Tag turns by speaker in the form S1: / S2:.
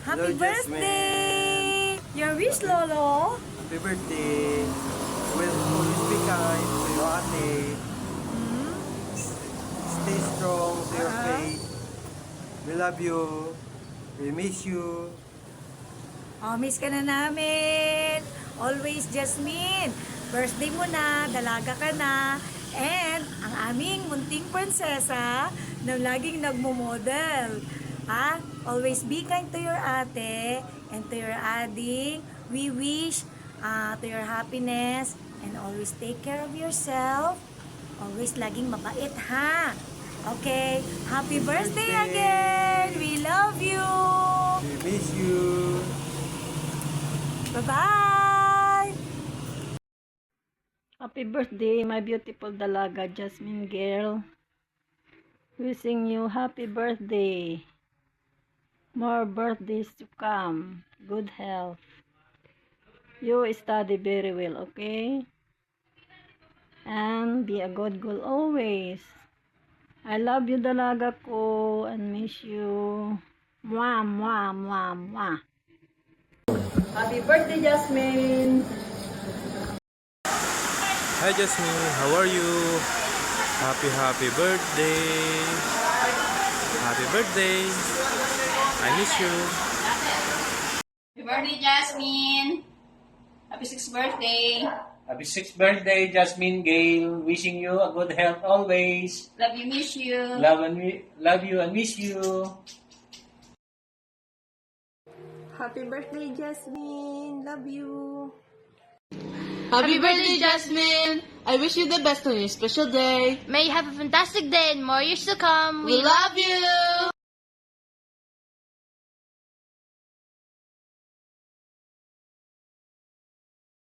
S1: Happy
S2: Hello,
S1: birthday! Your wish, Lolo?
S2: Happy birthday. Will always be kind to your ate. Stay strong to your faith. We love you. We miss you.
S1: Oh, miss ka na namin. Always, Jasmine. Birthday mo na, dalaga ka na. And ang aming munting prinsesa na laging nagmo-model. Ha? Always be kind to your ate and to your adding. We wish to your happiness and always take care of yourself. Always laging mabait, ha? Okay. Happy birthday again. We love you.
S2: We miss you.
S1: Bye-bye!
S3: Happy birthday, my beautiful dalaga, Jasmine girl. Wishing you happy birthday. More birthdays to come. Good health. You study very well, okay? And be a good girl always. I love you, dalaga ko, and miss you. Mwah, mwah, mwah, mwah. Happy birthday, Jasmine.
S2: Hi Jasmine, how are you? Happy birthday. Happy birthday. I miss you.
S4: Happy birthday, Jasmine. Happy 6th birthday.
S5: Happy 6th birthday, Jasmine Gale. Wishing you a good health always.
S4: Love you, miss you.
S5: Love you and miss you.
S3: Happy birthday, Jasmine. Love you.
S6: Happy birthday, Jasmine! I wish you the best on your special day.
S7: May you have a fantastic day and more years to come.
S6: We love you!